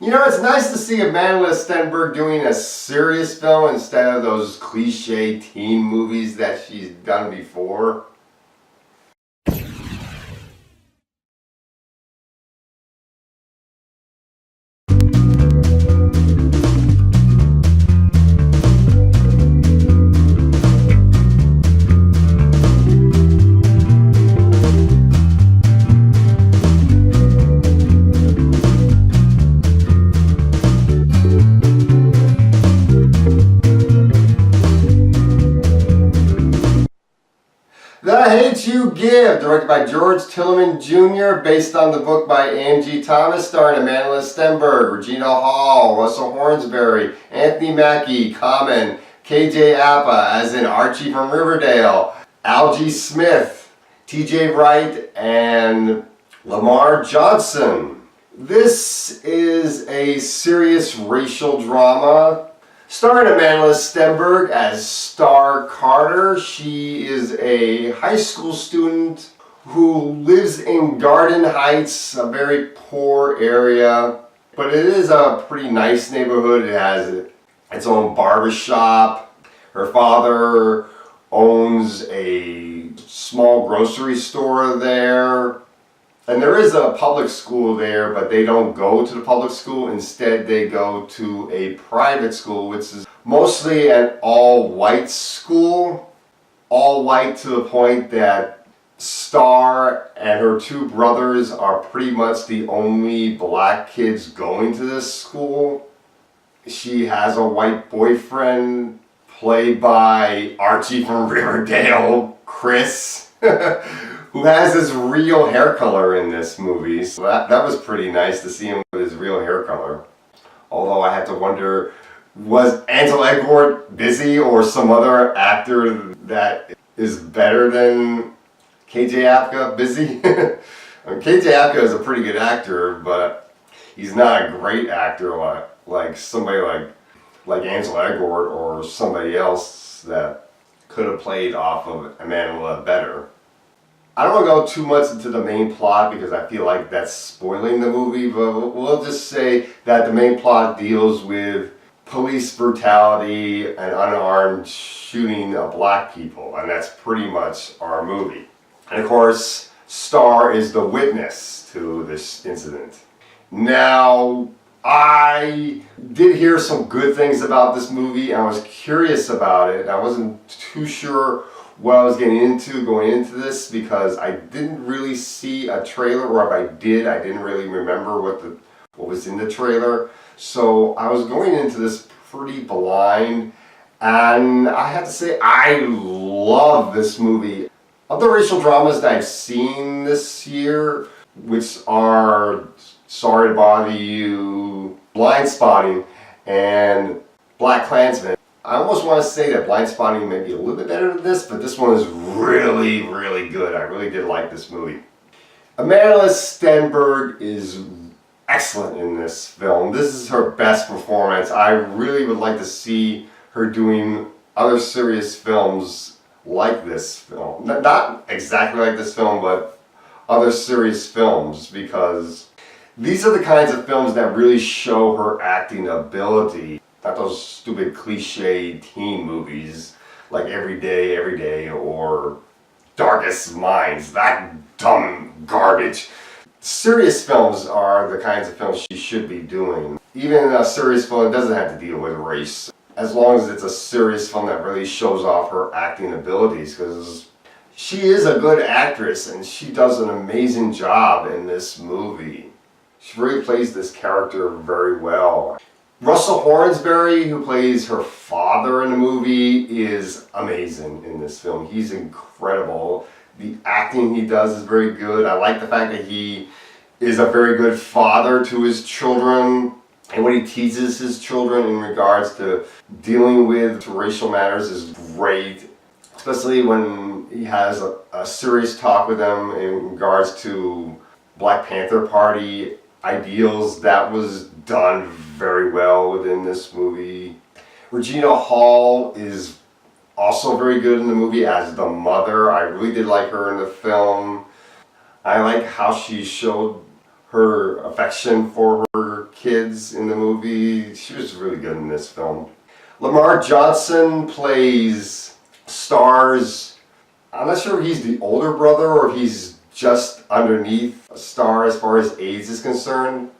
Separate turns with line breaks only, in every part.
You know, it's nice to see Amandla Stenberg doing a serious film instead of those cliche teen movies that she's done before. The Hate U Give, directed by George Tilleman Jr., based on the book by Angie Thomas, starring Amandla Stenberg, Regina Hall, Russell Hornsberry, Anthony Mackie, Common, KJ Apa, as in Archie from Riverdale, Algie Smith, TJ Wright, and Lamar Johnson. This is a serious racial drama starring Amandla Stenberg as Star Carter. She is a high school student who lives in Garden Heights, a very poor area, but it is a pretty nice neighborhood. It has its own barbershop. Her father owns a small grocery store there. And there is a public school there, but they don't go to the public school. Instead, they go to a private school, which is mostly an all-white school. All-white to the point that Star and her two brothers are pretty much the only black kids going to this school. She has a white boyfriend, played by Archie from Riverdale, Chris. Who has his real hair color in this movie. So that was pretty nice to see him with his real hair color. Although I had to wonder, was Ansel Elgort busy or some other actor that is better than KJ Apa busy? I mean, KJ Apa is a pretty good actor, but he's not a great actor like somebody like Ansel Elgort or somebody else that could have played off of Amandla better. I don't want to go too much into the main plot because I feel like that's spoiling the movie, but we'll just say that the main plot deals with police brutality and unarmed shooting of black people, and that's pretty much our movie. And of course, Star is the witness to this incident. Now, I did hear some good things about this movie, and I was curious about it. I wasn't too sure what I was getting into going into this because I didn't really see a trailer, or if I did, I didn't really remember what was in the trailer. So I was going into this pretty blind, and I have to say I love this movie. Of the racial dramas that I've seen this year, which are Sorry to Bother You, Blindspotting, and BlacKkKlansman, I almost want to say that Blindspotting may be a little bit better than this, but this one is really, really good. I really did like this movie. Amandla Stenberg is excellent in this film. This is her best performance. I really would like to see her doing other serious films like this film. Not exactly like this film, but other serious films, because these are the kinds of films that really show her acting ability. Not those stupid cliche teen movies like Every Day, or Darkest Minds, that dumb garbage. Serious films are the kinds of films she should be doing. Even a serious film doesn't have to deal with race, as long as it's a serious film that really shows off her acting abilities, because she is a good actress and she does an amazing job in this movie. She really plays this character very well. Russell Hornsberry, who plays her father in the movie, is amazing in this film. He's incredible. The acting he does is very good. I like the fact that he is a very good father to his children, and what he teaches his children in regards to dealing with racial matters is great. Especially when he has a serious talk with them in regards to Black Panther Party ideals. That was done very well within this movie. Regina Hall is also very good in the movie as the mother. I really did like her in the film. I like how she showed her affection for her kids in the movie. She was really good in this film. Lamar Johnson plays Star's, I'm not sure if he's the older brother or if he's just underneath Star as far as age is concerned.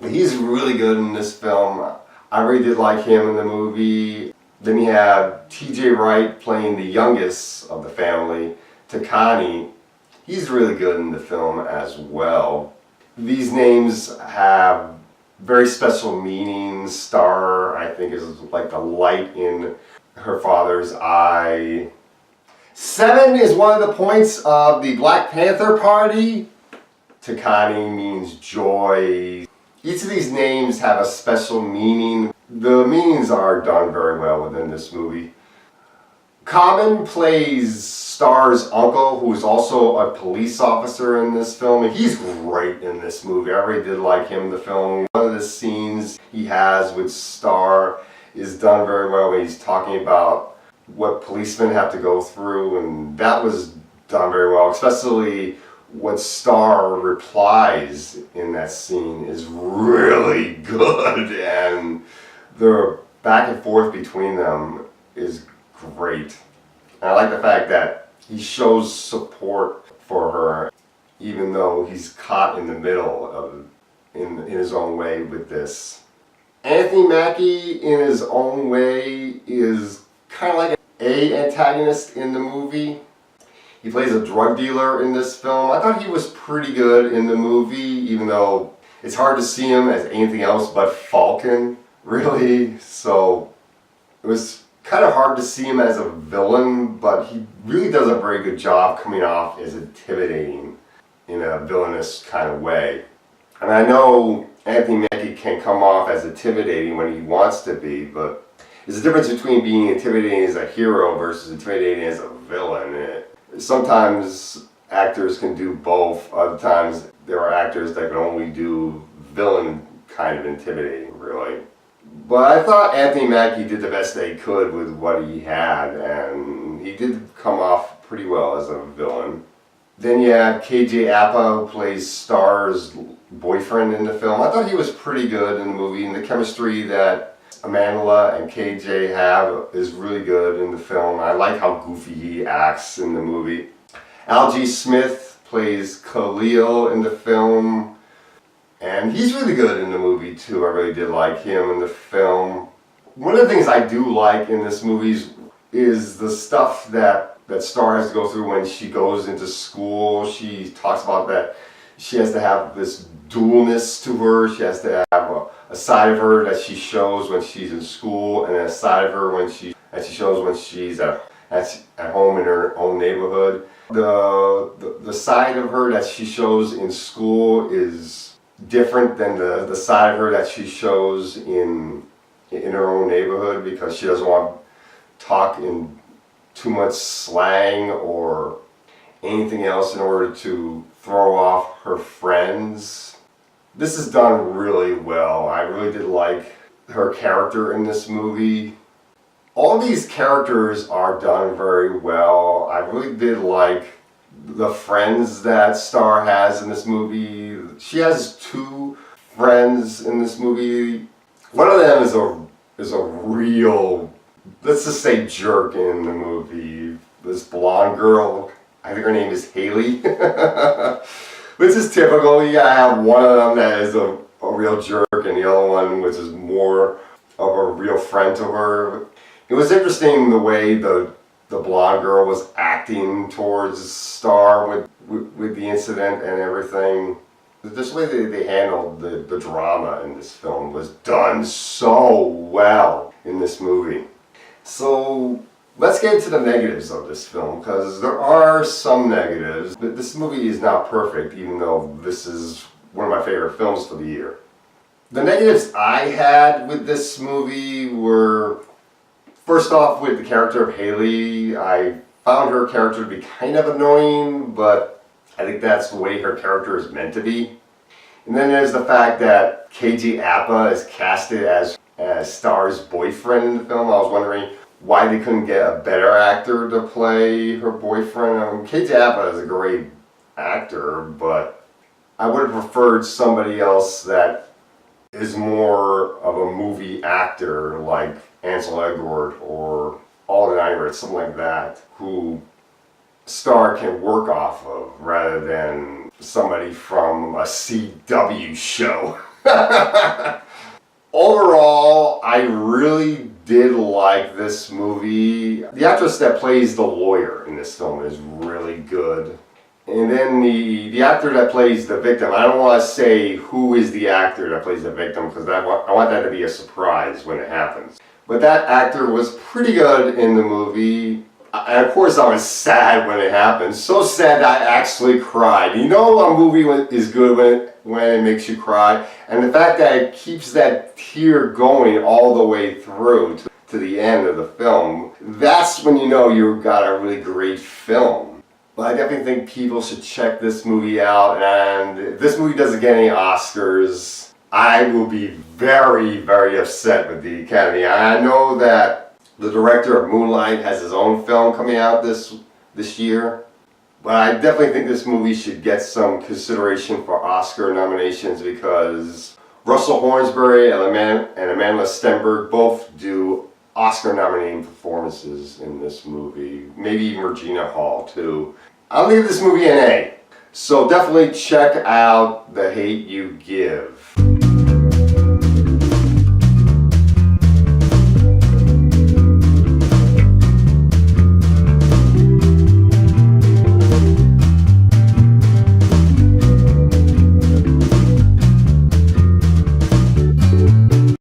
But he's really good in this film. I really did like him in the movie. Then you have T.J. Wright playing the youngest of the family, Takani. He's really good in the film as well. These names have very special meanings. Star, I think, is like the light in her father's eye. 7 is one of the points of the Black Panther Party. Takani means joy. Each of these names have a special meaning. The meanings are done very well within this movie. Common plays Star's uncle, who is also a police officer in this film, and he's great in this movie. I really did like him in the film. One of the scenes he has with Star is done very well when he's talking about what policemen have to go through, and that was done very well, especially what Star replies in that scene is really good, and the back and forth between them is great. And I like the fact that he shows support for her even though he's caught in the middle of in his own way with this. Anthony Mackie in his own way is kind of like an antagonist in the movie. He plays a drug dealer in this film. I thought he was pretty good in the movie, even though it's hard to see him as anything else but Falcon, really. So it was kind of hard to see him as a villain, but he really does a very good job coming off as intimidating in a villainous kind of way. And I know Anthony Mackie can come off as intimidating when he wants to be, but there's a difference between being intimidating as a hero versus intimidating as a villain. Sometimes actors can do both. Other times there are actors that can only do villain kind of intimidating, really. But I thought Anthony Mackie did the best they could with what he had, and he did come off pretty well as a villain. Then you have KJ Apa, who plays Star's boyfriend in the film. I thought he was pretty good in the movie, and the chemistry that Amandla and KJ have is really good in the film. I like how goofy he acts in the movie. Algie Smith plays Khalil in the film, and he's really good in the movie too. I really did like him in the film. One of the things I do like in this movie is the stuff that Star has to go through when she goes into school. She talks about that she has to have this dualness to her. She has to have a side of her that she shows when she's in school, and a side of her that she shows when she's at home in her own neighborhood. The side of her that she shows in school is different than the side of her that she shows in her own neighborhood, because she doesn't want to talk in too much slang or anything else in order to throw off her friends. This is done really well. I really did like her character in this movie. All these characters are done very well. I really did like the friends that Star has in this movie. She has 2 friends in this movie. One of them is a real, let's just say, jerk in the movie. This blonde girl, I think her name is Haley. Which is typical. You gotta have one of them that is a real jerk, and the other one which is more of a real friend to her. It was interesting the way the blonde girl was acting towards Star with the incident and everything. This way they handled the drama in this film was done so well in this movie. So let's get into the negatives of this film, because there are some negatives. But this movie is not perfect, even though this is one of my favorite films for the year. The negatives I had with this movie were, first off, with the character of Haley. I found her character to be kind of annoying, but I think that's the way her character is meant to be. And then there's the fact that KJ Apa is casted as Star's boyfriend in the film. I was wondering why they couldn't get a better actor to play her boyfriend. KJ Apa is a great actor, but I would have preferred somebody else that is more of a movie actor like Ansel Elgort or Alden Ehrenreich, something like that, who Star can work off of rather than somebody from a CW show. Overall, I really did like this movie. The actress that plays the lawyer in this film is really good. And then the actor that plays the victim, I don't want to say who is the actor that plays the victim because I want that to be a surprise when it happens. But that actor was pretty good in the movie. And of course I was sad when it happened. So sad that I actually cried. You know a movie is good when it makes you cry. And the fact that it keeps that tear going all the way through to the end of the film, that's when you know you've got a really great film. But I definitely think people should check this movie out, and if this movie doesn't get any Oscars, I will be very, very upset with the Academy. I know that the director of Moonlight has his own film coming out this year, but I definitely think this movie should get some consideration for Oscar nominations because Russell Hornsberry and Amanda Stenberg both do Oscar-nominating performances in this movie. Maybe even Regina Hall too. I'll leave this movie an A. So definitely check out The Hate U Give.